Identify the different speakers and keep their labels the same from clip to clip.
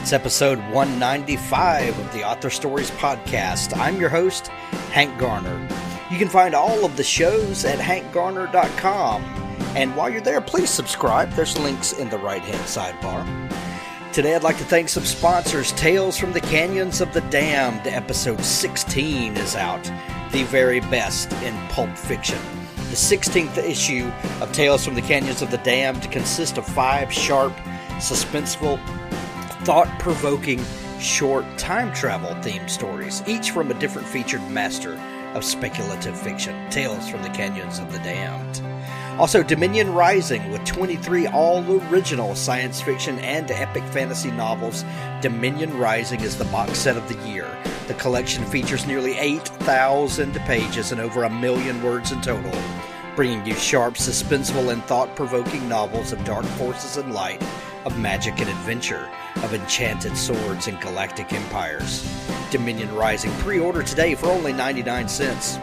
Speaker 1: It's episode 195 of the Author Stories podcast. I'm your host, Hank Garner. You can find all of the shows at hankgarner.com. And while you're there, please subscribe. There's links in the right-hand sidebar. Today I'd like to thank some sponsors. Tales from the Canyons of the Damned, episode 16 is out. The very best in pulp fiction. The 16th issue of Tales from the Canyons of the Damned consists of 5 sharp, suspenseful, thought-provoking, short time travel-themed stories, each from a different featured master of speculative fiction. Tales from the Canyons of the Damned. Also, Dominion Rising, with 23 all-original science fiction and epic fantasy novels. Dominion Rising is the box set of the year. The collection features nearly 8,000 pages and over 1 million words in total, bringing you sharp, suspenseful, and thought-provoking novels of dark forces and light, of magic and adventure, of enchanted swords and galactic empires. Dominion Rising. Pre-order today for only 99 cents.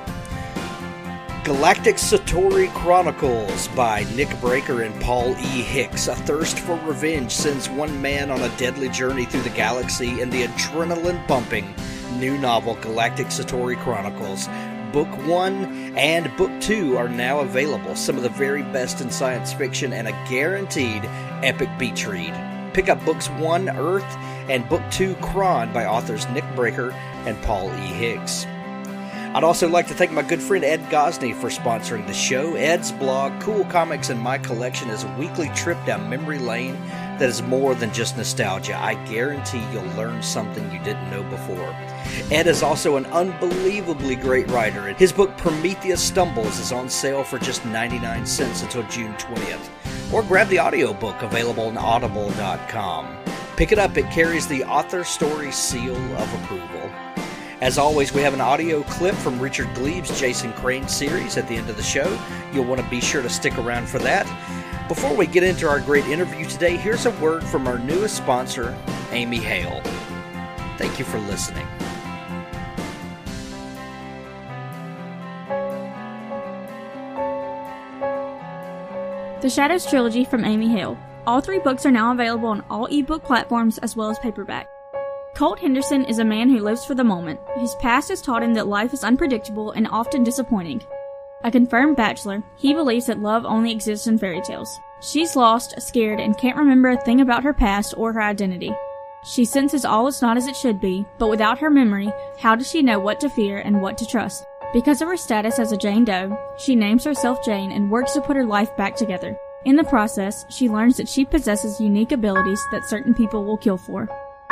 Speaker 1: Galactic Satori Chronicles by Nick Breaker and Paul E. Hicks. A thirst for revenge sends one man on a deadly journey through the galaxy in the adrenaline-pumping new novel Galactic Satori Chronicles. Book 1 and Book 2 are now available. Some of the very best in science fiction and a guaranteed epic beach read. Pick up Books 1, Earth, and Book 2, Chron, by authors Nick Breaker and Paul E. Hicks. I'd also like to thank my good friend Ed Gosney for sponsoring the show. Ed's blog, Cool Comics in My Collection, is a weekly trip down memory lane that is more than just nostalgia. I guarantee you'll learn something you didn't know before. Ed is also an unbelievably great writer, and his book Prometheus Stumbles is on sale for just 99 cents until June 20th. Or grab the audiobook available on audible.com. Pick it up, it carries the author story seal of approval. As always, we have an audio clip from Richard Gleaves' Jason Crane series at the end of the show. You'll want to be sure to stick around for that. Before we get into our great interview today, here's a word from our newest sponsor, Amy Hale. Thank you for listening.
Speaker 2: The Shadows Trilogy from Amy Hale. All 3 books are now available on all ebook platforms as well as paperback. Colt Henderson is a man who lives for the moment. His past has taught him that life is unpredictable and often disappointing. A confirmed bachelor, he believes that love only exists in fairy tales. She's lost, scared, and can't remember a thing about her past or her identity. She senses all is not as it should be, but without her memory, how does she know what to fear and what to trust? Because of her status as a Jane Doe, she names herself Jane and works to put her life back together. In the process, she learns that she possesses unique abilities that certain people will kill for.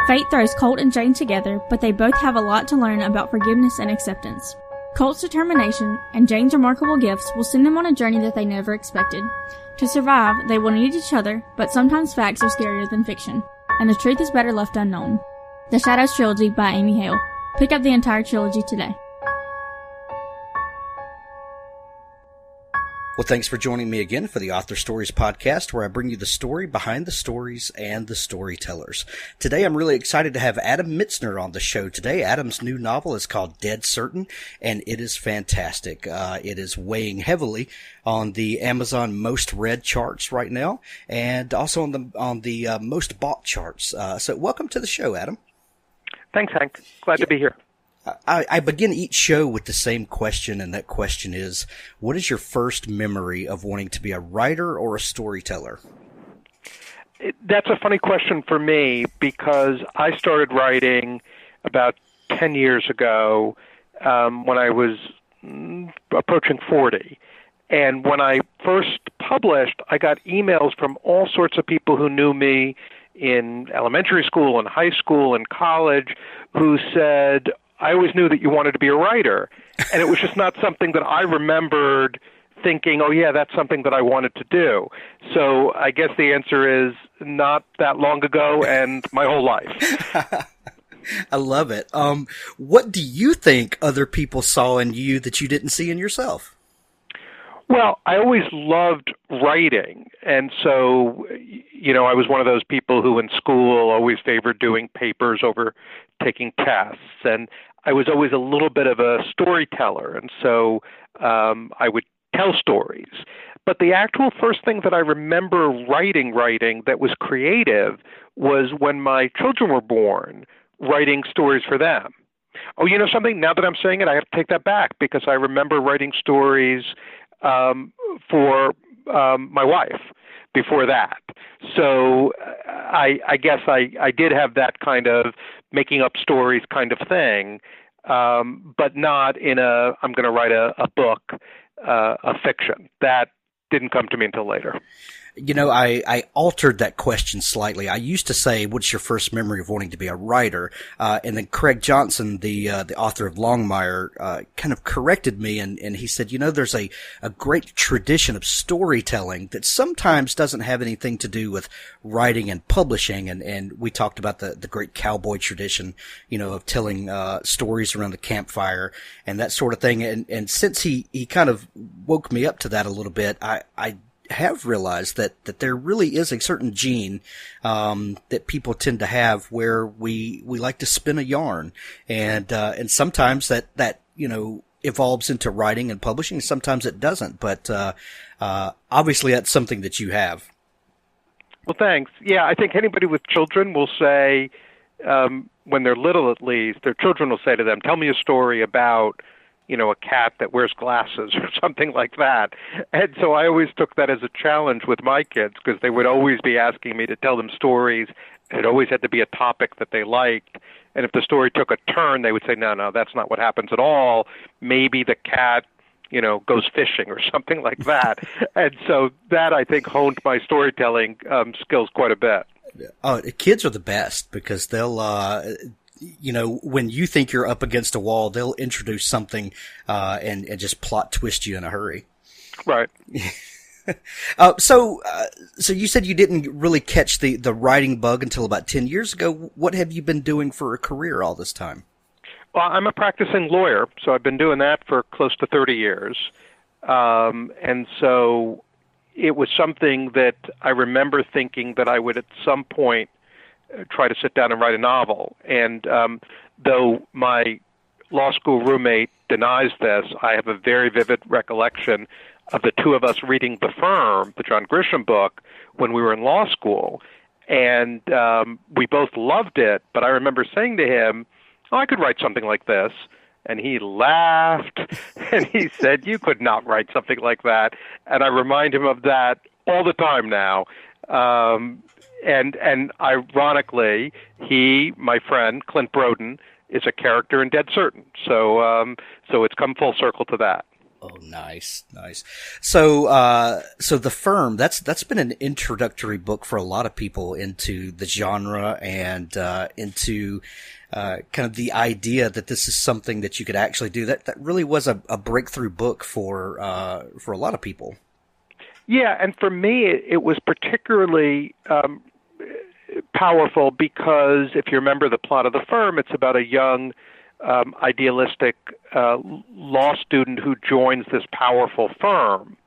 Speaker 2: Fate throws Colt and Jane together, but they both have a lot to learn about forgiveness and acceptance. Colt's determination and Jane's remarkable gifts will send them on a journey that they never expected. To survive, they will need each other, but sometimes facts are scarier than fiction, and the truth is better left unknown. The Shadows Trilogy by Amy Hale. Pick up the entire trilogy today.
Speaker 1: Well, thanks for joining me again for the Author Stories podcast, where I bring you the story behind the stories and the storytellers. Today, I'm really excited to have Adam Mitzner on the show today. Adam's new novel is called Dead Certain, and it is fantastic. It is weighing heavily on the Amazon most read charts right now, and also on the most bought charts. So welcome to the show, Adam.
Speaker 3: Thanks, Hank. Glad to be here.
Speaker 1: I begin each show with the same question, and that question is, what is your first memory of wanting to be a writer or a storyteller?
Speaker 3: That's a funny question for me, because I started writing about 10 years ago when I was approaching 40. And when I first published, I got emails from all sorts of people who knew me in elementary school and high school and college who said, I always knew that you wanted to be a writer. And it was just not something that I remembered thinking, oh, yeah, that's something that I wanted to do. So I guess the answer is not that long ago and my whole life.
Speaker 1: I love it. What do you think other people saw in you that you didn't see in yourself?
Speaker 3: Well, I always loved writing. And so, I was one of those people who in school always favored doing papers over taking tests. And I was always a little bit of a storyteller. And so I would tell stories. But the actual first thing that I remember writing that was creative was when my children were born, writing stories for them. Oh, you know something? Now that I'm saying it, I have to take that back because I remember writing stories for my wife before that. So I guess I did have that kind of making up stories kind of thing, but not in I'm going to write a book, a fiction. That didn't come to me until later.
Speaker 1: You know, I altered that question slightly. I used to say, what's your first memory of wanting to be a writer? And then Craig Johnson, the author of Longmire, kind of corrected me and he said, you know, there's a great tradition of storytelling that sometimes doesn't have anything to do with writing and publishing. And we talked about the great cowboy tradition, you know, of telling, stories around the campfire and that sort of thing. And since he kind of woke me up to that a little bit, I have realized that there really is a certain gene that people tend to have where we like to spin a yarn, and sometimes that you know evolves into writing and publishing. Sometimes it doesn't, but obviously that's something that you have.
Speaker 3: Well, thanks. Yeah, I think anybody with children will say when they're little, at least, their children will say to them, "Tell me a story about." You know, a cat that wears glasses or something like that. And so I always took that as a challenge with my kids because they would always be asking me to tell them stories, and it always had to be a topic that they liked. And if the story took a turn, they would say, no, that's not what happens at all. Maybe the cat, you know, goes fishing or something like that. And so that, I think, honed my storytelling skills quite a bit.
Speaker 1: Oh, kids are the best because they'll, you know, when you think you're up against a wall, they'll introduce something, and just plot twist you in a hurry.
Speaker 3: Right.
Speaker 1: So you said you didn't really catch the writing bug until about 10 years ago. What have you been doing for a career all this time?
Speaker 3: Well, I'm a practicing lawyer, so I've been doing that for close to 30 years. And so it was something that I remember thinking that I would at some point try to sit down and write a novel. And though my law school roommate denies this, I have a very vivid recollection of the two of us reading The Firm, the John Grisham book, when we were in law school. And we both loved it, but I remember saying to him, oh, I could write something like this. And he laughed, and he said, you could not write something like that. And I remind him of that all the time now. And ironically, my friend, Clint Broden, is a character in Dead Certain. So it's come full circle to that.
Speaker 1: Oh, nice. So The Firm, that's been an introductory book for a lot of people into the genre and, into, kind of the idea that this is something that you could actually do. That really was a breakthrough book for a lot of people.
Speaker 3: Yeah, and for me, it was particularly powerful because if you remember the plot of The Firm, it's about a young, idealistic law student who joins this powerful firm.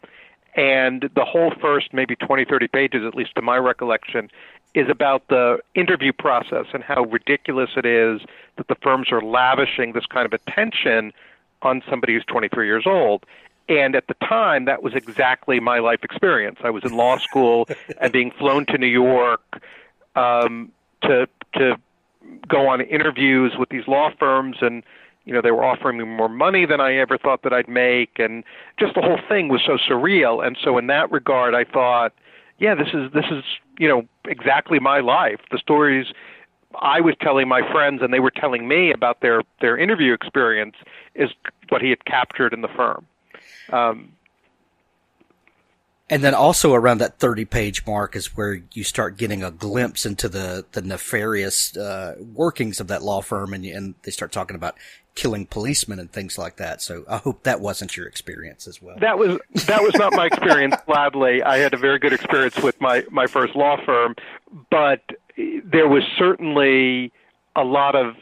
Speaker 3: And the whole first maybe 20, 30 pages, at least to my recollection, is about the interview process and how ridiculous it is that the firms are lavishing this kind of attention on somebody who's 23 years old. And at the time, that was exactly my life experience. I was in law school and being flown to New York to go on interviews with these law firms, and you know they were offering me more money than I ever thought that I'd make, and just the whole thing was so surreal. And so in that regard, I thought, yeah, this is you know exactly my life. The stories I was telling my friends and they were telling me about their interview experience is what he had captured in The Firm.
Speaker 1: And then also around that 30-page mark is where you start getting a glimpse into the nefarious workings of that law firm, and they start talking about killing policemen and things like that. So I hope that wasn't your experience as well.
Speaker 3: That was not my experience, gladly. I had a very good experience with my first law firm, but there was certainly a lot of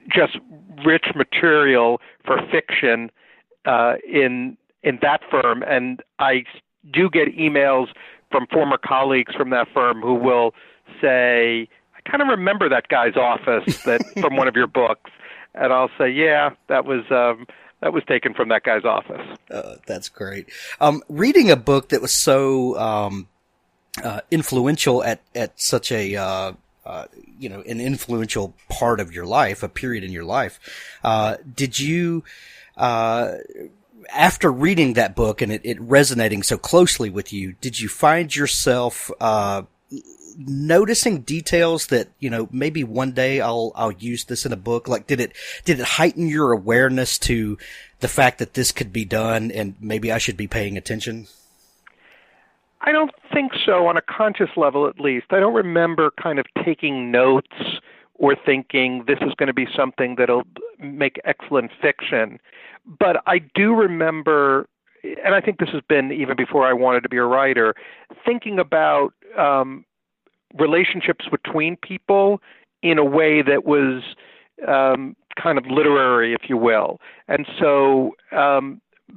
Speaker 3: just rich material for fiction in that firm, and I do get emails from former colleagues from that firm who will say, I kind of remember that guy's office that from one of your books. And I'll say, yeah, that was that was taken from that guy's office.
Speaker 1: That's great. Reading a book that was so influential at such a an influential part of your life, a period in your life, did you after reading that book and it resonating so closely with you, did you find yourself noticing details that, maybe one day I'll use this in a book? Like, did it heighten your awareness to the fact that this could be done and maybe I should be paying attention?
Speaker 3: I don't think so, on a conscious level at least. I don't remember kind of taking notes or thinking this is going to be something that'll make excellent fiction. But I do remember, and I think this has been even before I wanted to be a writer, thinking about relationships between people in a way that was kind of literary, if you will. And so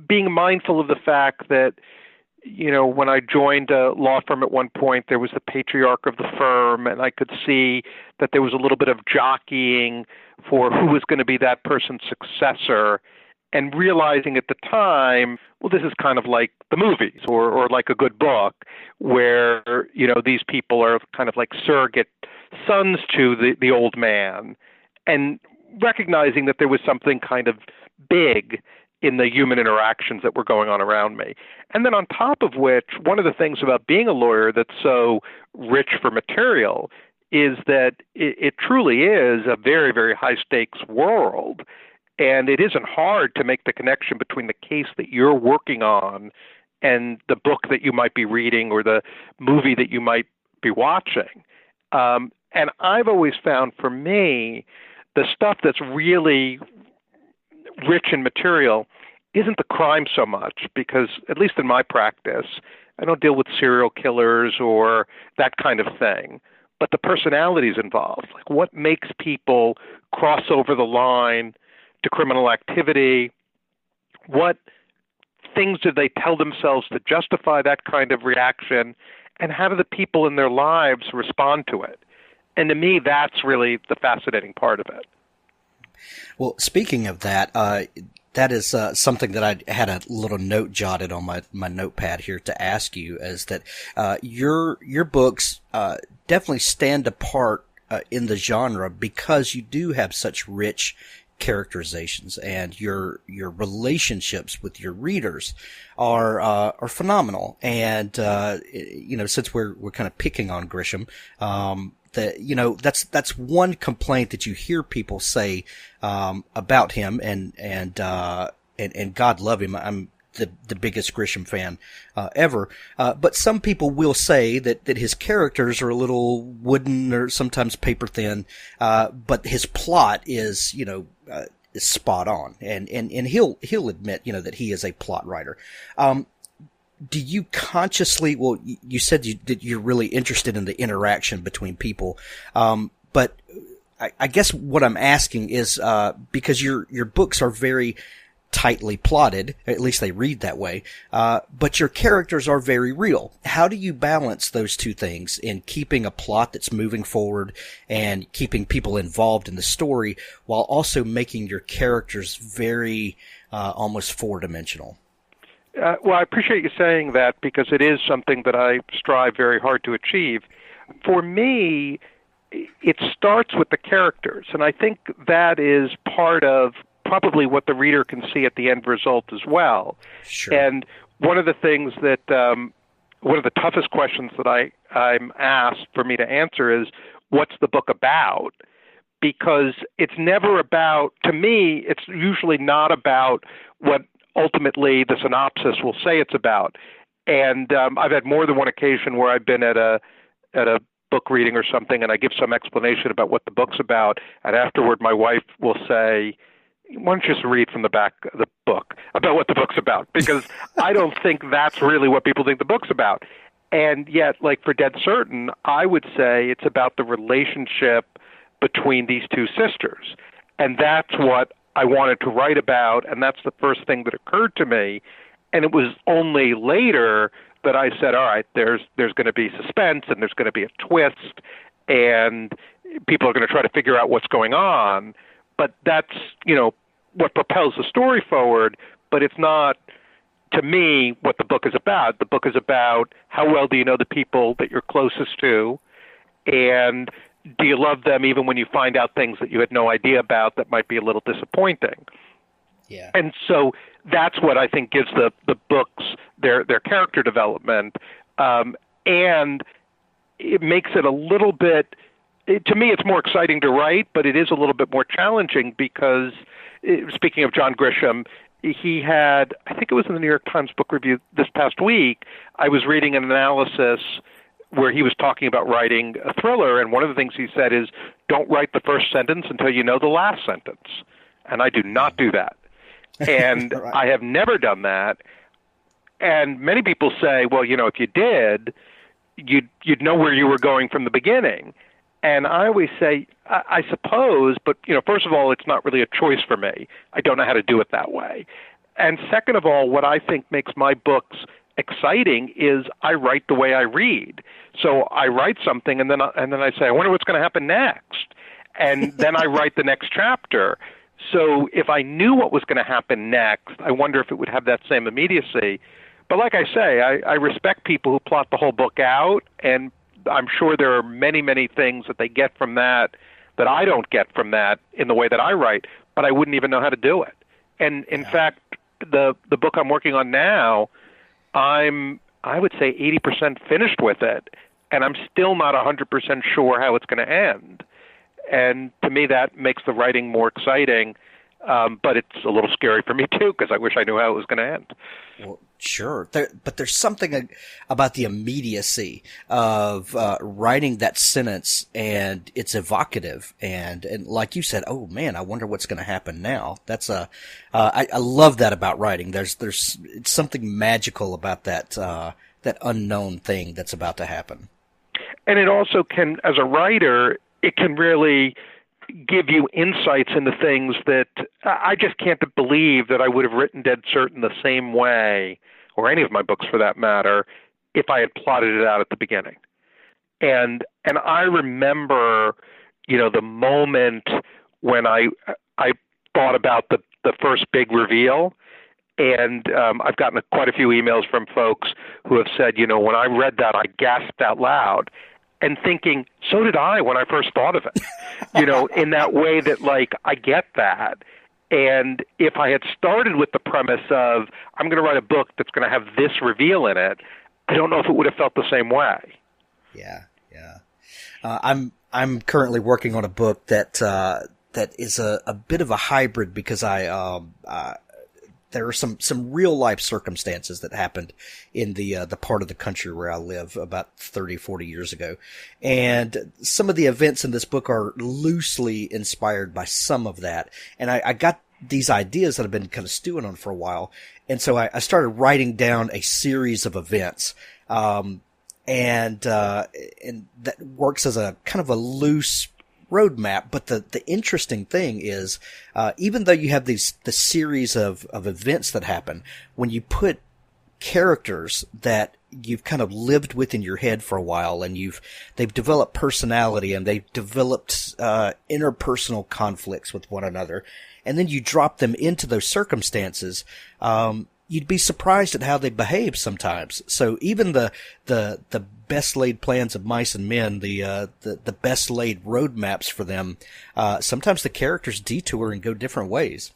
Speaker 3: being mindful of the fact that, when I joined a law firm at one point, there was the patriarch of the firm, and I could see that there was a little bit of jockeying for who was going to be that person's successor, and realizing at the time, well, this is kind of like the movies or like a good book where, these people are kind of like surrogate sons to the old man, and recognizing that there was something kind of big in the human interactions that were going on around me. And then on top of which, one of the things about being a lawyer that's so rich for material is that it truly is a very, very high-stakes world. And it isn't hard to make the connection between the case that you're working on and the book that you might be reading or the movie that you might be watching. And I've always found, for me, the stuff that's really rich in material isn't the crime so much, because at least in my practice, I don't deal with serial killers or that kind of thing, but the personalities involved. Like, what makes people cross over the line to criminal activity? What things do they tell themselves to justify that kind of reaction? And how do the people in their lives respond to it? And to me, that's really the fascinating part of it.
Speaker 1: Well, speaking of that, that is something that I had a little note jotted on my notepad here to ask you, is that your books definitely stand apart in the genre because you do have such rich characterizations, and your relationships with your readers are phenomenal. And since we're kind of picking on Grisham, that's one complaint that you hear people say about him, and God love him. I'm the biggest Grisham fan ever. But some people will say that his characters are a little wooden or sometimes paper thin, but his plot is is spot on, and he'll admit that he is a plot writer. Do you consciously, well, you said that you're really interested in the interaction between people, but I guess what I'm asking is, because your books are very tightly plotted, at least they read that way, but your characters are very real. How do you balance those two things in keeping a plot that's moving forward and keeping people involved in the story while also making your characters very, almost four-dimensional?
Speaker 3: Well, I appreciate you saying that, because it is something that I strive very hard to achieve. For me, it starts with the characters, and I think that is part of probably what the reader can see at the end result as well.
Speaker 1: Sure.
Speaker 3: And one of the things that, one of the toughest questions that I'm asked for me to answer is, what's the book about? Because it's never about, to me, it's usually not about what ultimately the synopsis will say it's about. And I've had more than one occasion where I've been at a book reading or something, and I give some explanation about what the book's about, and afterward my wife will say, why don't you just read from the back of the book about what the book's about? Because I don't think that's really what people think the book's about. And yet, like for Dead Certain, I would say it's about the relationship between these two sisters. And that's what I wanted to write about, and that's the first thing that occurred to me. And it was only later that I said, all right, there's going to be suspense, and there's going to be a twist, and people are going to try to figure out what's going on. But that's, what propels the story forward, but it's not, to me, what the book is about. The book is about how well do you know the people that you're closest to, and do you love them even when you find out things that you had no idea about that might be a little disappointing?
Speaker 1: Yeah.
Speaker 3: And so that's what I think gives the books their character development, and it makes it a little bit, to me, it's more exciting to write, but it is a little bit more challenging because, speaking of John Grisham, he had, I think it was in the New York Times Book Review this past week, I was reading an analysis where he was talking about writing a thriller, and one of the things he said is, don't write the first sentence until you know the last sentence. And I do not do that. And
Speaker 1: Right.
Speaker 3: I have never done that. And many people say, well, if you did, you'd know where you were going from the beginning. And I always say, I suppose, but, first of all, it's not really a choice for me. I don't know how to do it that way. And second of all, what I think makes my books exciting is I write the way I read. So I write something and then I say, I wonder what's going to happen next. And then I write the next chapter. So if I knew what was going to happen next, I wonder if it would have that same immediacy. But like I say, I respect people who plot the whole book out, and I'm sure there are many, many things that they get from that I don't get from that in the way that I write, but I wouldn't even know how to do it. And in fact, the book I'm working on now, I would say 80% finished with it, and I'm still not 100% sure how it's going to end. And to me, that makes the writing more exciting, but it's a little scary for me too, because I wish I knew how it was going to end.
Speaker 1: Well, sure. But there's something about the immediacy of writing that sentence, and it's evocative. And like you said, oh man, I wonder what's going to happen now. That's I love that about writing. There's it's something magical about that unknown thing that's about to happen.
Speaker 3: And it also can, as a writer, it can really give you insights into things that I just can't believe that I would have written Dead Certain the same way, or any of my books for that matter, if I had plotted it out at the beginning. And I remember, the moment when I thought about the first big reveal. And I've gotten quite a few emails from folks who have said, when I read that, I gasped out loud. And thinking, so did I when I first thought of it, in that way that, I get that. And if I had started with the premise of, I'm going to write a book that's going to have this reveal in it, I don't know if it would have felt the same way.
Speaker 1: Yeah. I'm currently working on a book that is a bit of a hybrid because there are some real life circumstances that happened in the part of the country where I live about 30, 40 years ago. And some of the events in this book are loosely inspired by some of that. And I got these ideas that I've been kind of stewing on for a while. And so I started writing down a series of events. And that works as a kind of a loose roadmap. But the interesting thing is, even though you have the series of events that happen, when you put characters that you've kind of lived with in your head for a while, and they've developed personality, and they've developed interpersonal conflicts with one another, and then you drop them into those circumstances, you'd be surprised at how they behave sometimes. So even the best laid plans of mice and men, the best laid roadmaps for them, sometimes the characters detour and go different ways.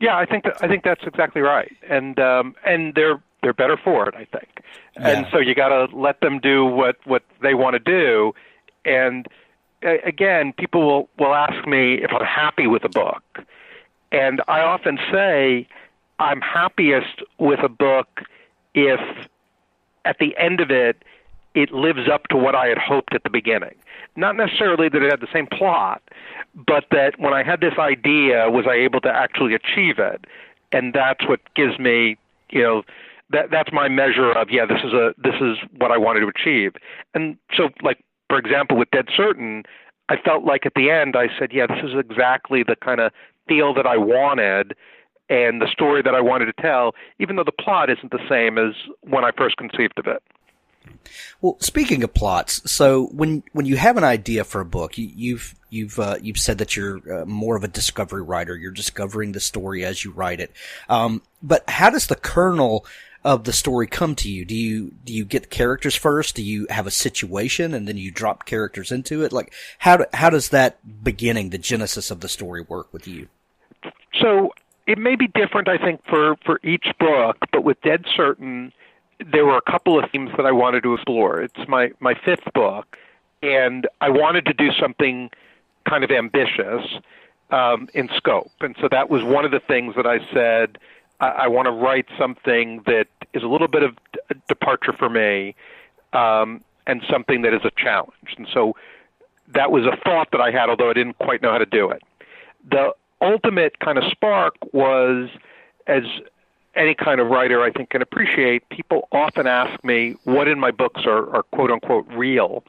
Speaker 3: Yeah, I think that's exactly right, and they're better for it, I think.
Speaker 1: Yeah.
Speaker 3: And so you got to let them do what they want to do. And again, people will ask me if I'm happy with a book, and I often say I'm happiest with a book if at the end of it lives up to what I had hoped at the beginning. Not necessarily that it had the same plot, but that when I had this idea, was I able to actually achieve it? And that's what gives me, that's my measure of, this is what I wanted to achieve. And so, for example, with Dead Certain, I felt like at the end I said, this is exactly the kind of feel that I wanted and the story that I wanted to tell, even though the plot isn't the same as when I first conceived of it.
Speaker 1: Well, speaking of plots, so when you have an idea for a book, you've said that you're more of a discovery writer. You're discovering the story as you write it. But how does the kernel of the story come to you? Do you get characters first? Do you have a situation and then you drop characters into it? Like how does that beginning, the genesis of the story, work with you?
Speaker 3: So it may be different, I think, for each book, but with Dead Certain, there were a couple of themes that I wanted to explore. It's my fifth book, and I wanted to do something kind of ambitious in scope. And so that was one of the things that I said, I want to write something that is a little bit of a departure for me, and something that is a challenge. And so that was a thought that I had, although I didn't quite know how to do it. The ultimate kind of spark was, as any kind of writer I think can appreciate, people often ask me what in my books are quote-unquote real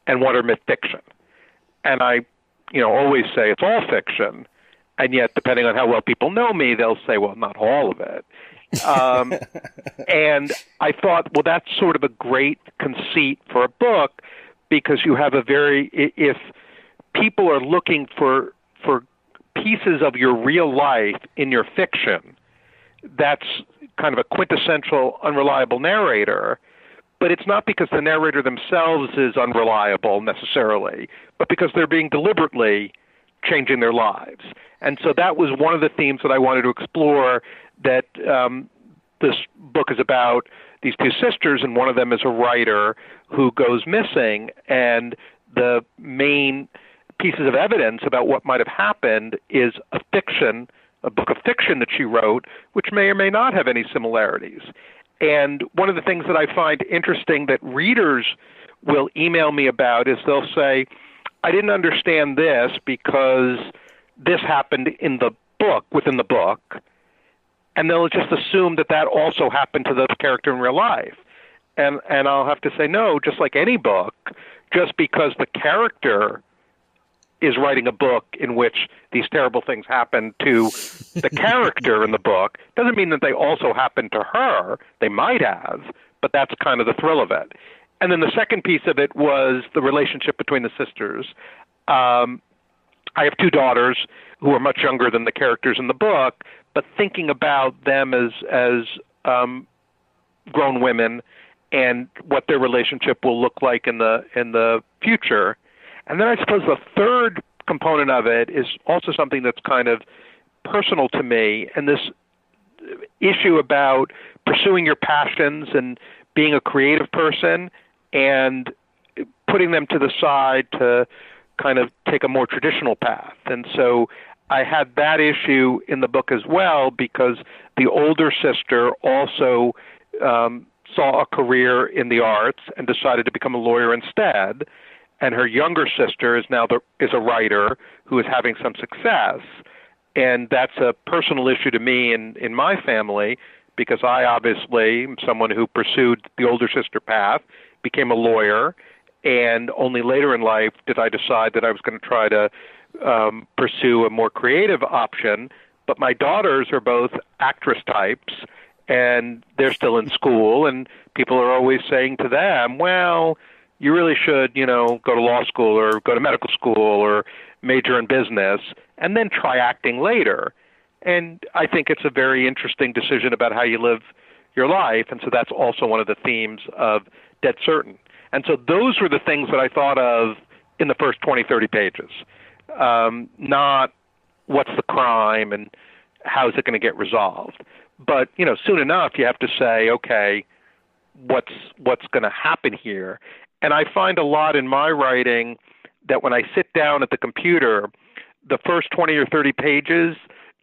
Speaker 3: and what are myth fiction. And I always say it's all fiction. And yet, depending on how well people know me, they'll say, well, not all of it. And I thought, well, that's sort of a great conceit for a book, because you have if people are looking for pieces of your real life in your fiction, that's kind of a quintessential unreliable narrator. But it's not because the narrator themselves is unreliable necessarily, but because they're being deliberately changing their lives. And so that was one of the themes that I wanted to explore, that this book is about these two sisters, and one of them is a writer who goes missing, and the main pieces of evidence about what might have happened is a book of fiction that she wrote, which may or may not have any similarities. And one of the things that I find interesting that readers will email me about is they'll say, I didn't understand this because this happened in the book, within the book, and they'll just assume that that also happened to the character in real life. And I'll have to say, no, just like any book, just because the character is writing a book in which these terrible things happen to the character in the book doesn't mean that they also happen to her. They might have, but that's kind of the thrill of it. And then the second piece of it was the relationship between the sisters. I have two daughters who are much younger than the characters in the book, but thinking about them as grown women and what their relationship will look like in the future. And then I suppose the third component of it is also something that's kind of personal to me, and this issue about pursuing your passions and being a creative person and putting them to the side to kind of take a more traditional path. And so I had that issue in the book as well, because the older sister also saw a career in the arts and decided to become a lawyer instead. And her younger sister is now is a writer who is having some success. And that's a personal issue to me in my family, because I obviously am someone who pursued the older sister path, became a lawyer, and only later in life did I decide that I was going to try to pursue a more creative option. But my daughters are both actress types, and they're still in school, and people are always saying to them, well, you really should, go to law school or go to medical school or major in business and then try acting later. And I think it's a very interesting decision about how you live your life. And so that's also one of the themes of Dead Certain. And so those were the things that I thought of in the first 20, 30 pages. Not what's the crime and how is it going to get resolved. But, soon enough you have to say, okay, what's going to happen here? And I find a lot in my writing that when I sit down at the computer, the first 20 or 30 pages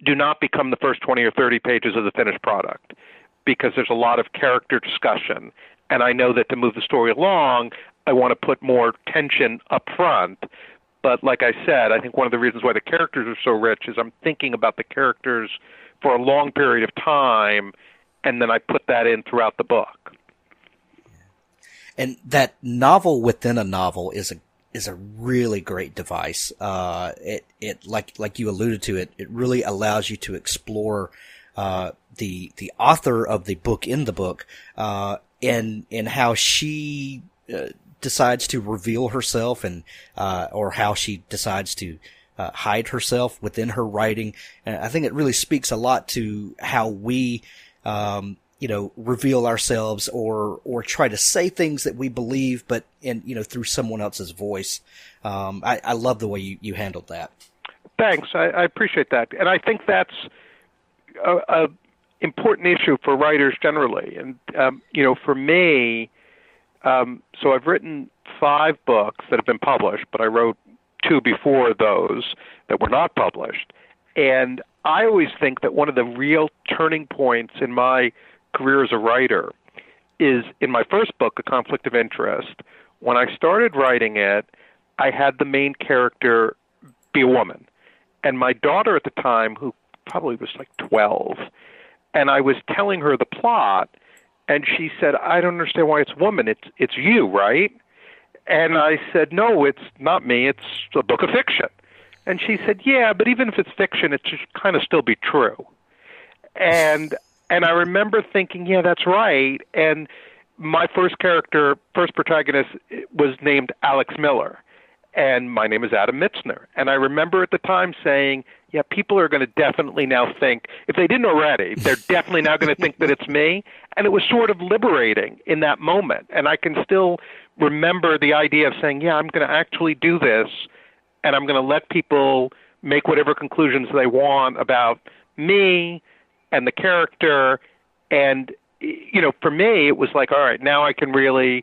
Speaker 3: do not become the first 20 or 30 pages of the finished product, because there's a lot of character discussion. And I know that to move the story along, I want to put more tension up front. But like I said, I think one of the reasons why the characters are so rich is I'm thinking about the characters for a long period of time, and then I put that in throughout the book.
Speaker 1: And that novel within a novel is a really great device. It like you alluded to, it really allows you to explore the author of the book in the book, in how she decides to reveal herself and or how she decides to hide herself within her writing. And I think it really speaks a lot to how we reveal ourselves or try to say things that we believe, but through someone else's voice. I love the way you handled that.
Speaker 3: Thanks. I appreciate that. And I think that's a important issue for writers generally. And, for me, so I've written 5 books that have been published, but I wrote 2 before those that were not published. And I always think that one of the real turning points in my career as a writer is in my first book, A Conflict of Interest. When I started writing it, I had the main character be a woman. And my daughter at the time, who probably was like 12, and I was telling her the plot, and she said, I don't understand why it's woman. It's you, right? And I said, no, it's not me. It's a book of fiction. And she said, yeah, but even if it's fiction, it should kind of still be true. And I remember thinking, yeah, that's right. And my first protagonist was named Alex Miller. And my name is Adam Mitzner. And I remember at the time saying, yeah, people are going to definitely now think, if they didn't already, they're definitely now going to think that it's me. And it was sort of liberating in that moment. And I can still remember the idea of saying, yeah, I'm going to actually do this, and I'm going to let people make whatever conclusions they want about me and the character. And, for me, it was like, all right, now I can really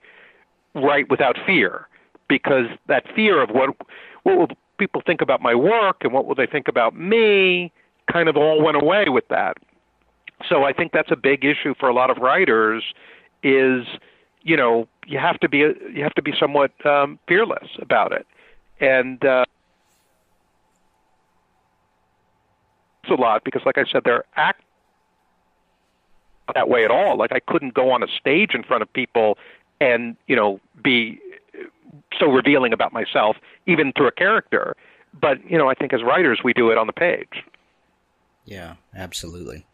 Speaker 3: write without fear, because that fear of what will people think about my work and what will they think about me kind of all went away with that. So I think that's a big issue for a lot of writers is, you have to be somewhat fearless about it. And it's a lot because, like I said, they're act that way at all. Like I couldn't go on a stage in front of people and, be so revealing about myself, even through a character. But, I think as writers, we do it on the page.
Speaker 1: Yeah, absolutely.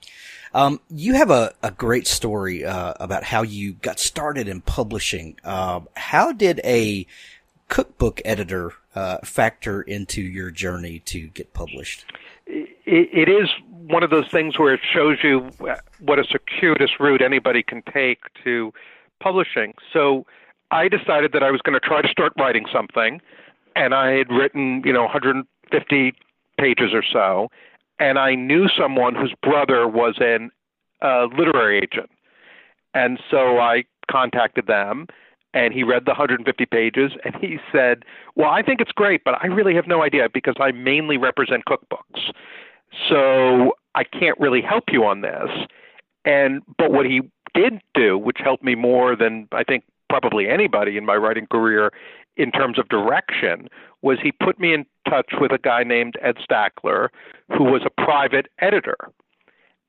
Speaker 1: You have a great story about how you got started in publishing. How did a cookbook editor factor into your journey to get published?
Speaker 3: It is one of those things where it shows you what a circuitous route anybody can take to publishing. So I decided that I was going to try to start writing something, and I had written, 150 pages or so, and I knew someone whose brother was a literary agent. And so I contacted them, and he read the 150 pages, and he said, well, I think it's great, but I really have no idea because I mainly represent cookbooks. So I can't really help you on this. But what he did do, which helped me more than I think probably anybody in my writing career in terms of direction, was he put me in touch with a guy named Ed Stackler, who was a private editor.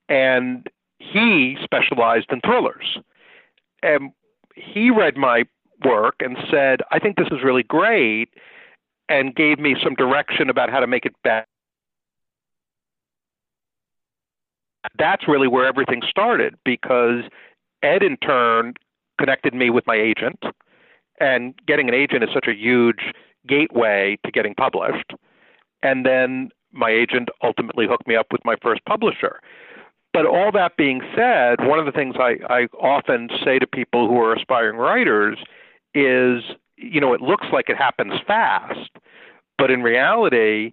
Speaker 3: And he specialized in thrillers. And he read my work and said, I think this is really great, and gave me some direction about how to make it better. That's really where everything started, because Ed, in turn, connected me with my agent, and getting an agent is such a huge gateway to getting published. And then my agent ultimately hooked me up with my first publisher. But all that being said, one of the things I often say to people who are aspiring writers is, it looks like it happens fast, but in reality,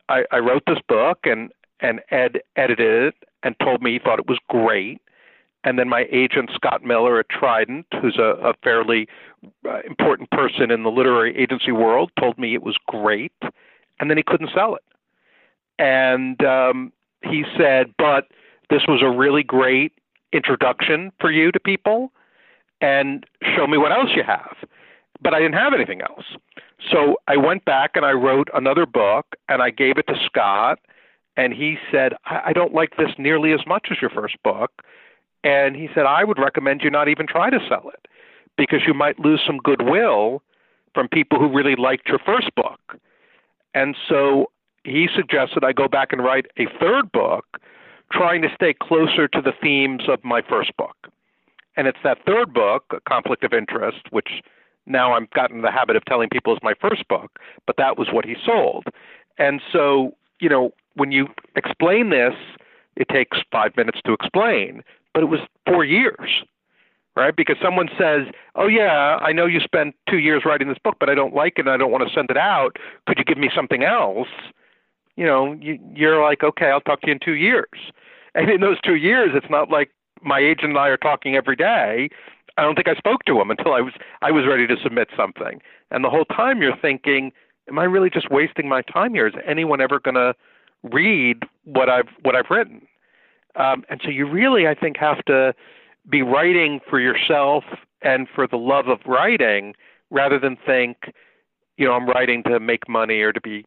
Speaker 3: I wrote this book and Ed edited it and told me he thought it was great. And then my agent, Scott Miller at Trident, who's a fairly important person in the literary agency world, told me it was great. And then he couldn't sell it. And he said, but this was a really great introduction for you to people, and show me what else you have. But I didn't have anything else. So I went back and I wrote another book, and I gave it to Scott, and he said, I don't like this nearly as much as your first book. And he said, I would recommend you not even try to sell it, because you might lose some goodwill from people who really liked your first book. And so he suggested I go back and write a third book, trying to stay closer to the themes of my first book. And it's that third book, Conflict of Interest, which now I've gotten the habit of telling people is my first book, but that was what he sold. And so, when you explain this, it takes 5 minutes to explain, but it was 4 years, right? Because someone says, oh yeah, I know you spent 2 years writing this book, but I don't like it and I don't want to send it out. Could you give me something else? You're like, okay, I'll talk to you in 2 years. And in those 2 years, it's not like my agent and I are talking every day. I don't think I spoke to him until I was ready to submit something. And the whole time you're thinking, am I really just wasting my time here? Is anyone ever going to read what I've written? And so you really, I think, have to be writing for yourself and for the love of writing rather than think, I'm writing to make money or to be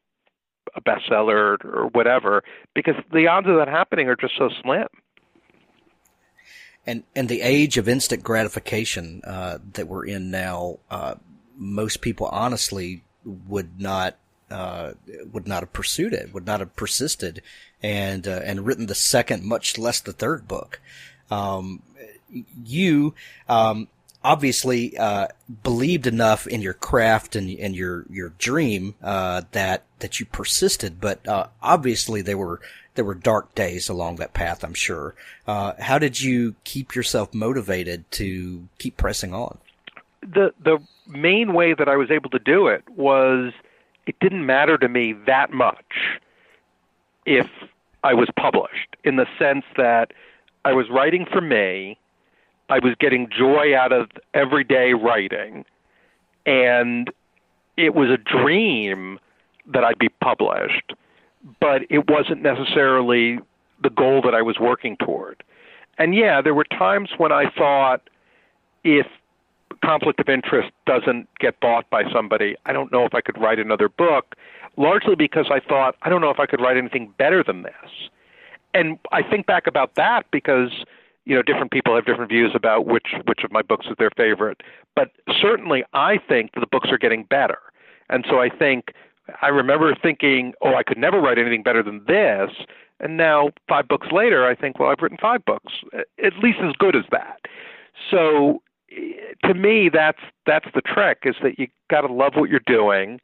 Speaker 3: a bestseller or whatever, because the odds of that happening are just so slim.
Speaker 1: And the age of instant gratification that we're in now, most people honestly would not have pursued it, would not have persisted, and written the second, much less the third book. You obviously believed enough in your craft and your dream that you persisted, but obviously there were dark days along that path, I'm sure. How did you keep yourself motivated to keep pressing on?
Speaker 3: The main way that I was able to do it was it didn't matter to me that much if I was published, in the sense that I was writing for me, I was getting joy out of everyday writing, and it was a dream that I'd be published, but it wasn't necessarily the goal that I was working toward. And yeah, there were times when I thought, if Conflict of Interest doesn't get bought by somebody, I don't know if I could write another book, largely because I thought, I don't know if I could write anything better than this. And I think back about that because, different people have different views about which of my books is their favorite. But certainly I think the books are getting better. And so I remember thinking, I could never write anything better than this. And now 5 books later, I think, well, I've written 5 books, at least as good as that. So to me, that's the trick, is that you got to love what you're doing.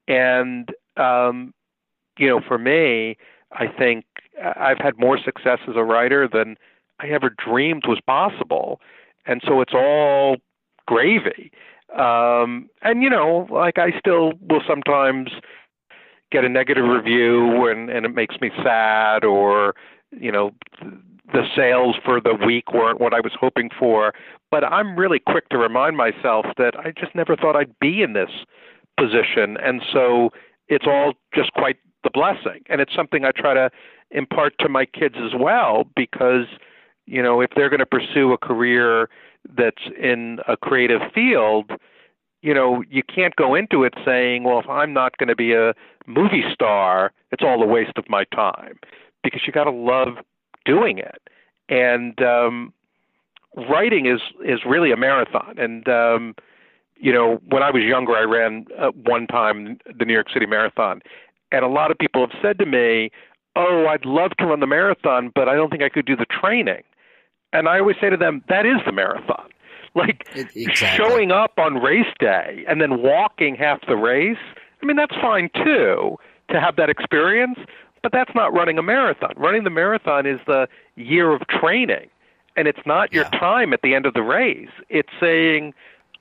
Speaker 3: And, for me, I think I've had more success as a writer than I ever dreamed was possible. And so it's all gravy. And, I still will sometimes get a negative review and it makes me sad, or, the sales for the week weren't what I was hoping for. But I'm really quick to remind myself that I just never thought I'd be in this position. And so it's all just quite the blessing. And it's something I try to impart to my kids as well, because, if they're going to pursue a career that's in a creative field, you can't go into it saying, well, if I'm not going to be a movie star, it's all a waste of my time, because you got to love doing it. And writing is really a marathon. And, when I was younger, I ran one time the New York City Marathon. And a lot of people have said to me, I'd love to run the marathon, but I don't think I could do the training. And I always say to them, that is the marathon. Exactly. Showing up on race day and then walking half the race, that's fine too, to have that experience, but that's not running a marathon. Running the marathon is the year of training, and it's not your time at the end of the race. It's saying,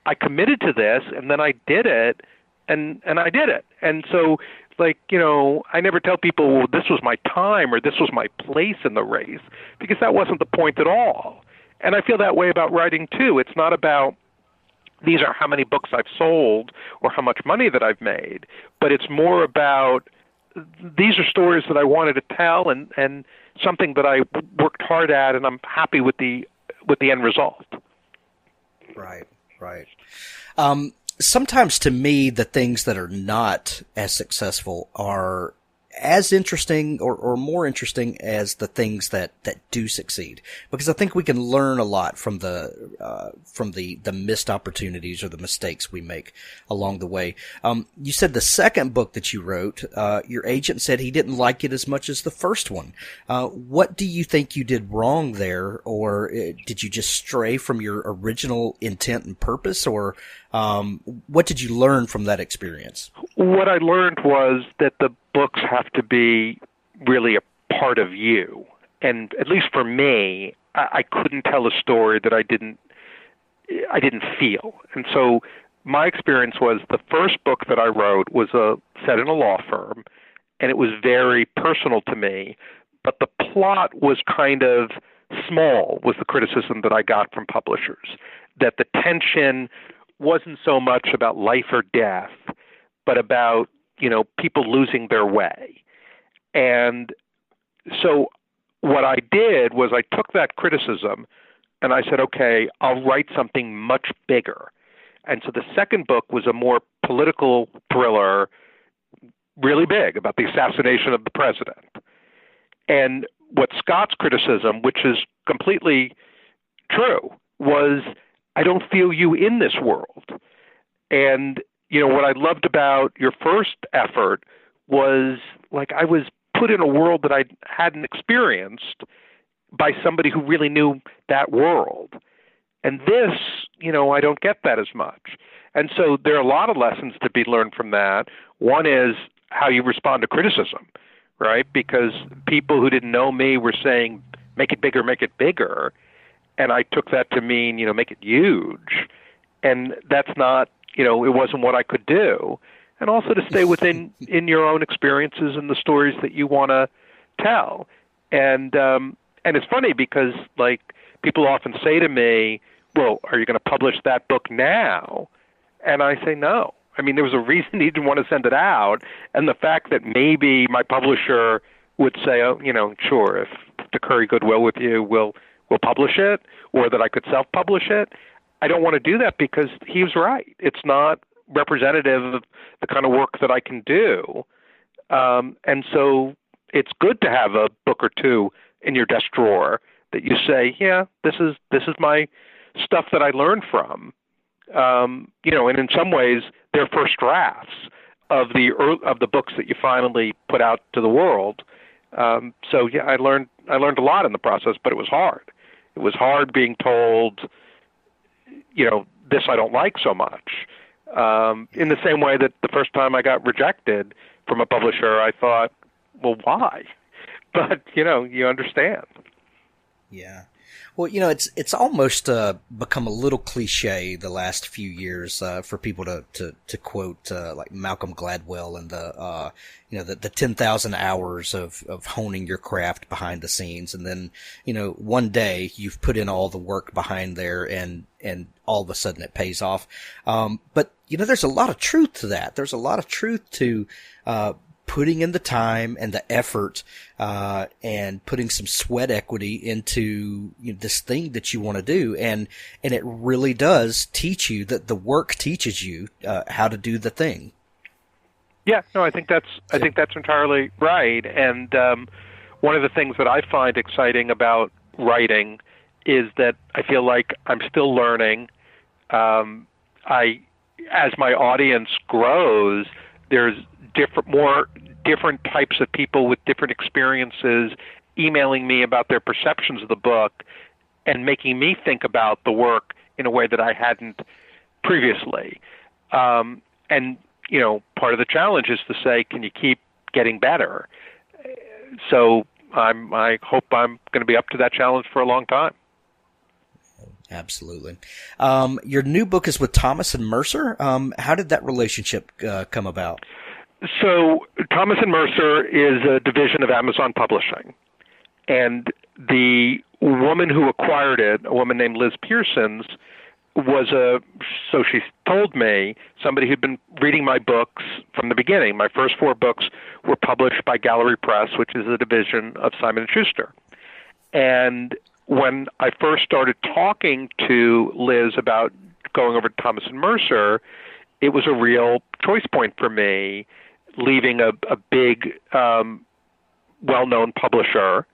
Speaker 3: I committed to this, and then I did it, and I did it. And so, I never tell people, well, this was my time or this was my place in the race, because that wasn't the point at all. And I feel that way about writing too. It's not about, these are how many books I've sold or how much money that I've made, but it's more about, these are stories that I wanted to tell and something that I worked hard at, and I'm happy with the end result.
Speaker 1: Right. Sometimes to me, the things that are not as successful as interesting or more interesting as the things that do succeed, because I think we can learn a lot from the missed opportunities or the mistakes we make along the way. You said the second book that you wrote, your agent said he didn't like it as much as the first one. What do you think you did wrong there, or did you just stray from your original intent and purpose, or what did you learn from that experience?
Speaker 3: What I learned was that the books have to be really a part of you. And at least for me, I couldn't tell a story that I didn't feel. And so my experience was the first book that I wrote was set in a law firm, and it was very personal to me. But the plot was kind of small, was the criticism that I got from publishers, that the tension wasn't so much about life or death, but about, people losing their way. And so what I did was I took that criticism and I said, okay, I'll write something much bigger. And so the second book was a more political thriller, really big, about the assassination of the president. And what Scott's criticism, which is completely true, was I don't feel you in this world. And, what I loved about your first effort was like I was put in a world that I hadn't experienced by somebody who really knew that world. And this, I don't get that as much. And so there are a lot of lessons to be learned from that. One is how you respond to criticism, right? Because people who didn't know me were saying, make it bigger, make it bigger. And I took that to mean, make it huge. And that's not, it wasn't what I could do. And also to stay within in your own experiences and the stories that you want to tell. And it's funny because, like, people often say to me, well, are you going to publish that book now? And I say no. I mean, there was a reason he didn't want to send it out. And the fact that maybe my publisher would say, oh, sure, if to curry goodwill with you, we'll publish it, or that I could self-publish it. I don't want to do that because he was right. It's not representative of the kind of work that I can do. And so it's good to have a book or two in your desk drawer that you say, yeah, this is my stuff that I learned from. And in some ways they're first drafts of the books that you finally put out to the world. So yeah, I learned a lot in the process, but it was hard. It was hard being told, this I don't like so much. In the same way that the first time I got rejected from a publisher, I thought, well, why? But, you understand.
Speaker 1: Yeah. Well, it's almost become a little cliche the last few years for people to quote like Malcolm Gladwell and the 10,000 hours of honing your craft behind the scenes, and then one day you've put in all the work behind there, and all of a sudden it pays off. But there's a lot of truth to that. There's a lot of truth to putting in the time and the effort, and putting some sweat equity into this thing that you want to do. And it really does teach you that the work teaches you, how to do the thing.
Speaker 3: Yeah, no, I think that's entirely right. And, one of the things that I find exciting about writing is that I feel like I'm still learning. As my audience grows, there's different types of people with different experiences emailing me about their perceptions of the book and making me think about the work in a way that I hadn't previously. And, part of the challenge is to say, can you keep getting better? So I hope I'm going to be up to that challenge for a long time.
Speaker 1: Absolutely. Your new book is with Thomas and Mercer. How did that relationship come about?
Speaker 3: So Thomas and Mercer is a division of Amazon Publishing. And the woman who acquired it, a woman named Liz Pearsons, so she told me, somebody who'd been reading my books from the beginning. My first 4 books were published by Gallery Press, which is a division of Simon & Schuster. And when I first started talking to Liz about going over to Thomas and Mercer, it was a real choice point for me. leaving a big, well-known publisher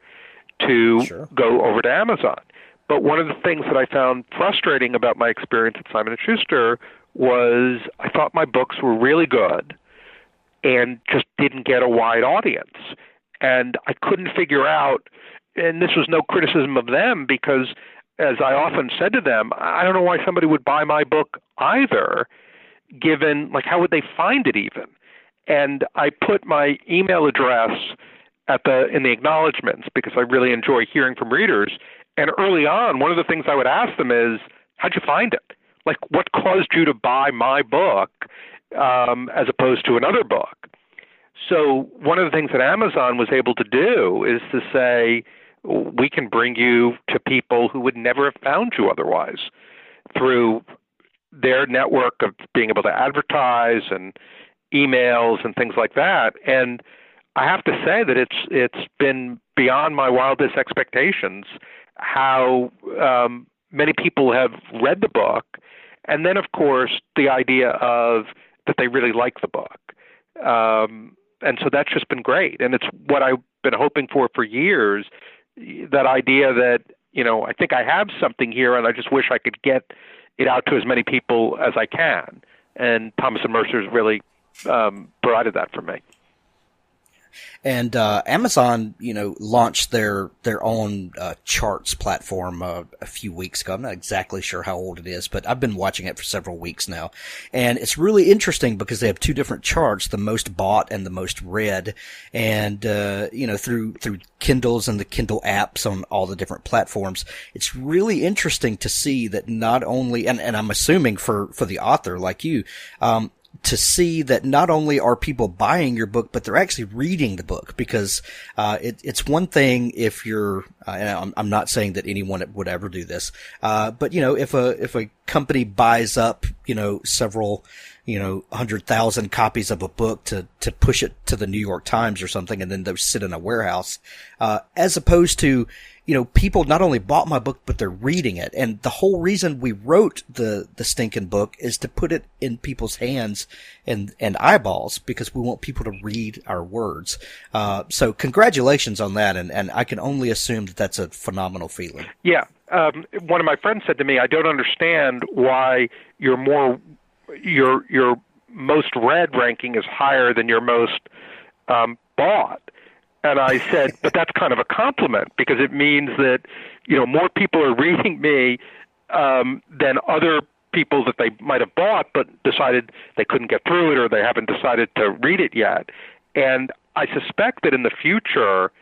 Speaker 3: to go over to Amazon. But one of the things that I found frustrating about my experience at Simon & Schuster was I thought my books were really good and just didn't get a wide audience. And I couldn't figure out, and this was no criticism of them, because as I often said to them, I don't know why somebody would buy my book either, given, like, how would they find it even? And I put my email address in the acknowledgments because I really enjoy hearing from readers. And early on, one of the things I would ask them is, how'd you find it? Like, what caused you to buy my book as opposed to another book? So one of the things that Amazon was able to do is to say, we can bring you to people who would never have found you otherwise through their network of being able to advertise and emails and things like that. And I have to say that it's been beyond my wildest expectations how many people have read the book. And then, of course, the idea of that they really like the book. And so that's just been great. And it's what I've been hoping for years, that idea that, I think I have something here and I just wish I could get it out to as many people as I can. And Thomas and Mercer's really provided that for me.
Speaker 1: And Amazon, launched their own charts platform a few weeks ago. I'm not exactly sure how old it is, but I've been watching it for several weeks now. And it's really interesting because they have two different charts, the most bought and the most read. And, through Kindles and the Kindle apps on all the different platforms, it's really interesting to see that not only, and I'm assuming for the author like you, to see that not only are people buying your book, but they're actually reading the book, because it's one thing if you're, and I'm not saying that anyone would ever do this, but if a company buys up, several, 100,000 copies of a book to push it to the New York Times or something, and then those sit in a warehouse, as opposed to, people not only bought my book, but they're reading it. And the whole reason we wrote the stinking book is to put it in people's hands and eyeballs, because we want people to read our words. So congratulations on that. And I can only assume that that's a phenomenal feeling.
Speaker 3: Yeah. One of my friends said to me, I don't understand why your most read ranking is higher than your most bought. And I said, but that's kind of a compliment, because it means that, more people are reading me than other people that they might have bought but decided they couldn't get through it, or they haven't decided to read it yet. And I suspect that in the future,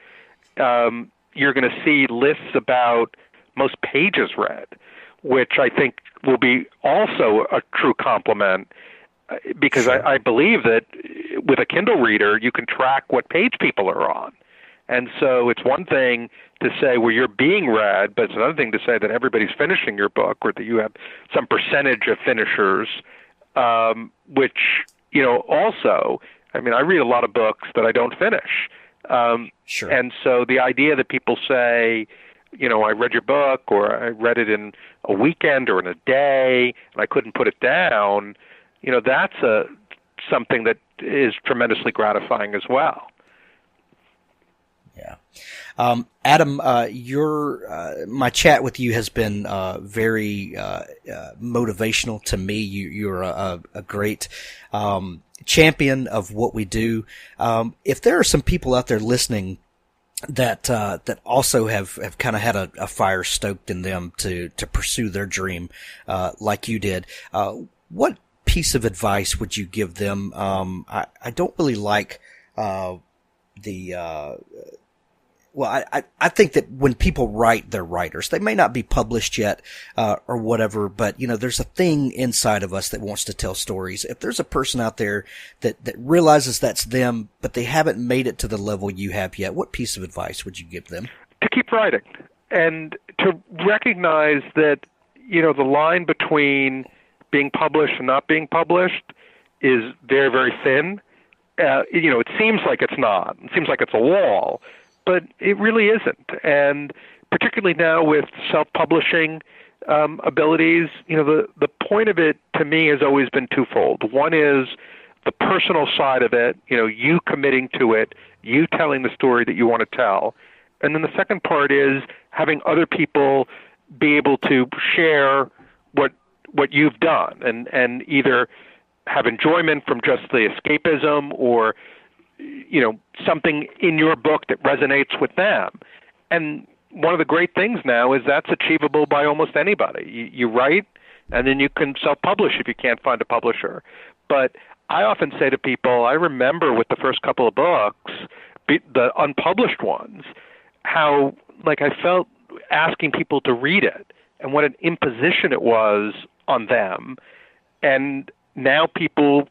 Speaker 3: you're going to see lists about most pages read, which I think will be also a true compliment, because I believe that with a Kindle reader, you can track what page people are on. And so it's one thing to say, well, you're being read, but it's another thing to say that everybody's finishing your book, or that you have some percentage of finishers, which, also, I read a lot of books that I don't finish.
Speaker 1: Sure. And
Speaker 3: so the idea that people say, I read your book, or I read it in a weekend or in a day, and I couldn't put it down, that's something that is tremendously gratifying as well.
Speaker 1: Yeah. Adam, my chat with you has been very motivational to me. You're a great champion of what we do. If there are some people out there listening that also have kind of had a fire stoked in them to pursue their dream, like you did, what piece of advice would you give them? I don't really like I think that when people write, they're writers. They may not be published yet, or whatever, but, there's a thing inside of us that wants to tell stories. If there's a person out there that realizes that's them, but they haven't made it to the level you have yet, what piece of advice would you give them?
Speaker 3: To keep writing, and to recognize that, the line between being published and not being published is very, very thin. It seems like it's not. It seems like it's a wall. But it really isn't. And particularly now with self-publishing abilities, the point of it to me has always been twofold. One is the personal side of it, you committing to it, you telling the story that you want to tell. And then the second part is having other people be able to share what you've done and either have enjoyment from just the escapism or, something in your book that resonates with them. And one of the great things now is that's achievable by almost anybody. You write, and then you can self-publish if you can't find a publisher. But I often say to people, I remember with the first couple of books, the unpublished ones, how I felt asking people to read it and what an imposition it was on them. And now people,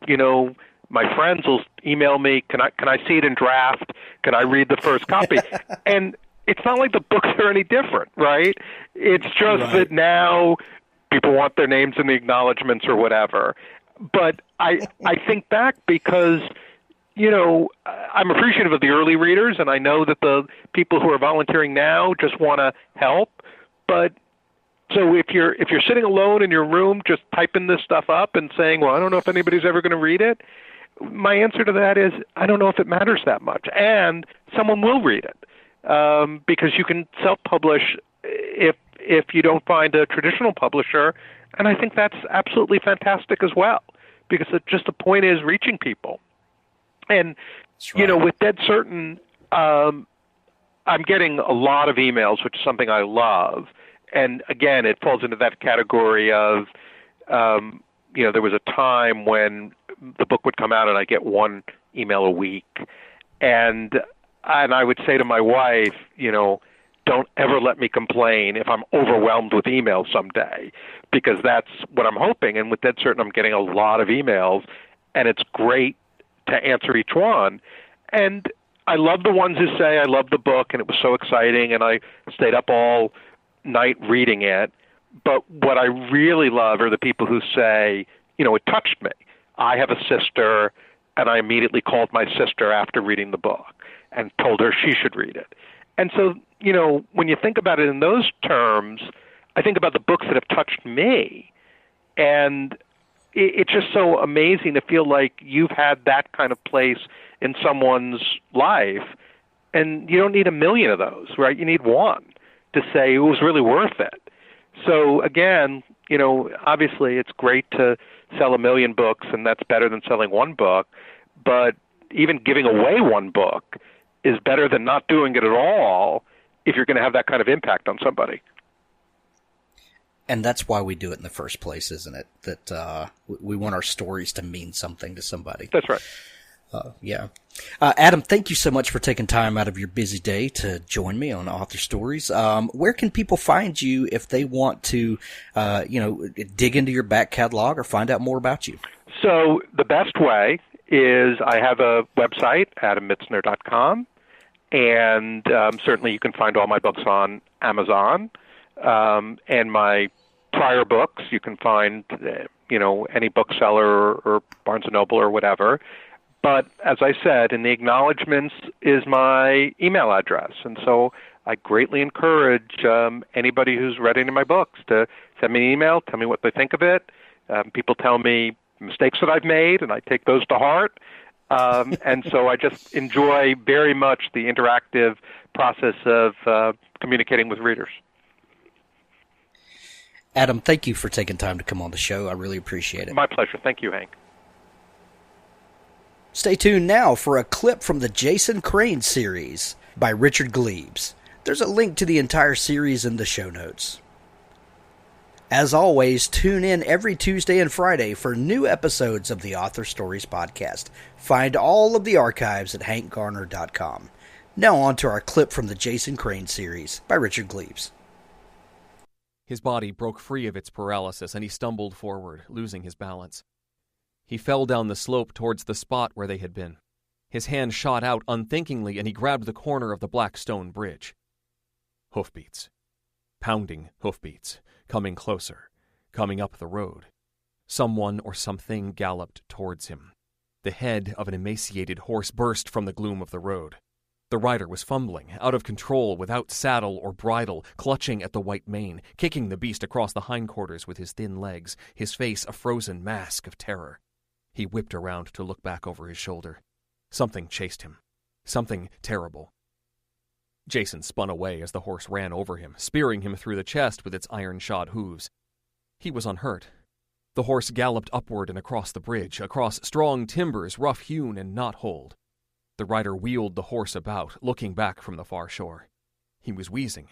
Speaker 3: my friends will email me, can I see it in draft? Can I read the first copy? And it's not like the books are any different, right? It's just that now people want their names in the acknowledgments or whatever. But I think back because, I'm appreciative of the early readers, and I know that the people who are volunteering now just want to help. But so if you're sitting alone in your room just typing this stuff up and saying, well, I don't know if anybody's ever going to read it, my answer to that is I don't know if it matters that much. And someone will read it because you can self-publish if you don't find a traditional publisher. And I think that's absolutely fantastic as well, because the point is reaching people. And, with Dead Certain, I'm getting a lot of emails, which is something I love. And, again, it falls into that category of, there was a time when the book would come out and I get one email a week. And I would say to my wife, don't ever let me complain if I'm overwhelmed with emails someday, because that's what I'm hoping. And with Dead Certain, I'm getting a lot of emails, and it's great to answer each one. And I love the ones who say, I love the book, and it was so exciting, and I stayed up all night reading it. But what I really love are the people who say, it touched me. I have a sister, and I immediately called my sister after reading the book and told her she should read it. And so, when you think about it in those terms, I think about the books that have touched me. And it's just so amazing to feel like you've had that kind of place in someone's life. And you don't need a million of those, right? You need one to say it was really worth it. So, again, obviously it's great to sell 1 million books, and that's better than selling one book. But even giving away one book is better than not doing it at all if you're going to have that kind of impact on somebody.
Speaker 1: And that's why we do it in the first place, isn't it? That we want our stories to mean something to somebody.
Speaker 3: That's right.
Speaker 1: Yeah. Adam, thank you so much for taking time out of your busy day to join me on Author Stories. Where can people find you if they want to, dig into your back catalog or find out more about you?
Speaker 3: So the best way is I have a website, adammitzner.com, and certainly you can find all my books on Amazon, and my prior books you can find, any bookseller or Barnes & Noble or whatever. But as I said, in the acknowledgments is my email address. And so I greatly encourage anybody who's read any of my books to send me an email, tell me what they think of it. People tell me mistakes that I've made, and I take those to heart. And so I just enjoy very much the interactive process of communicating with readers.
Speaker 1: Adam, thank you for taking time to come on the show. I really appreciate it.
Speaker 3: My pleasure. Thank you, Hank.
Speaker 1: Stay tuned now for a clip from the Jason Crane series by Richard Gleaves. There's a link to the entire series in the show notes. As always, tune in every Tuesday and Friday for new episodes of the Author Stories podcast. Find all of the archives at hankgarner.com. Now on to our clip from the Jason Crane series by Richard Gleaves.
Speaker 4: His body broke free of its paralysis, and he stumbled forward, losing his balance. He fell down the slope towards the spot where they had been. His hand shot out unthinkingly, and he grabbed the corner of the black stone bridge. Hoofbeats. Pounding hoofbeats. Coming closer. Coming up the road. Someone or something galloped towards him. The head of an emaciated horse burst from the gloom of the road. The rider was fumbling, out of control, without saddle or bridle, clutching at the white mane, kicking the beast across the hindquarters with his thin legs, his face a frozen mask of terror. He whipped around to look back over his shoulder. Something chased him. Something terrible. Jason spun away as the horse ran over him, spearing him through the chest with its iron-shod hooves. He was unhurt. The horse galloped upward and across the bridge, across strong timbers, rough-hewn and knot-holed. The rider wheeled the horse about, looking back from the far shore. He was wheezing.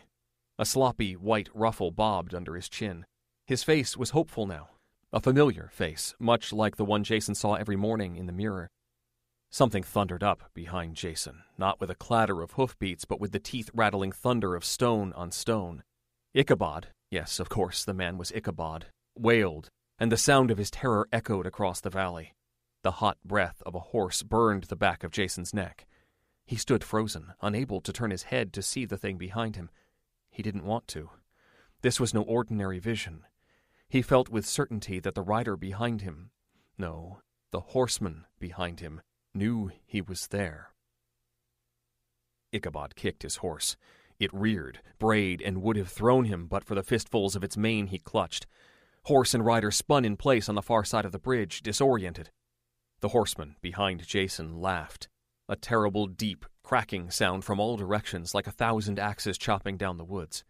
Speaker 4: A sloppy white ruffle bobbed under his chin. His face was hopeful now. A familiar face, much like the one Jason saw every morning in the mirror. Something thundered up behind Jason, not with a clatter of hoofbeats, but with the teeth-rattling thunder of stone on stone. Ichabod, yes, of course, the man was Ichabod, wailed, and the sound of his terror echoed across the valley. The hot breath of a horse burned the back of Jason's neck. He stood frozen, unable to turn his head to see the thing behind him. He didn't want to. This was no ordinary vision. He felt with certainty that the rider behind him, no, the horseman behind him, knew he was there. Ichabod kicked his horse. It reared, brayed, and would have thrown him but for the fistfuls of its mane he clutched. Horse and rider spun in place on the far side of the bridge, disoriented. The horseman behind Jason laughed. A terrible, deep, cracking sound from all directions, like 1,000 axes chopping down the woods.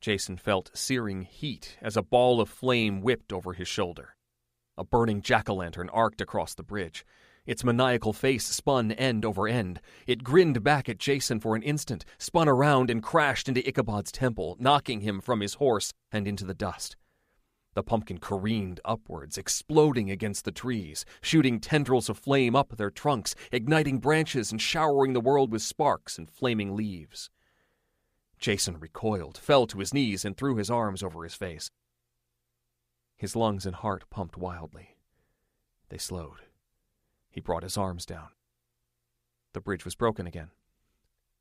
Speaker 4: Jason felt searing heat as a ball of flame whipped over his shoulder. A burning jack-o'-lantern arced across the bridge. Its maniacal face spun end over end. It grinned back at Jason for an instant, spun around and crashed into Ichabod's temple, knocking him from his horse and into the dust. The pumpkin careened upwards, exploding against the trees, shooting tendrils of flame up their trunks, igniting branches and showering the world with sparks and flaming leaves. Jason recoiled, fell to his knees, and threw his arms over his face. His lungs and heart pumped wildly. They slowed. He brought his arms down. The bridge was broken again.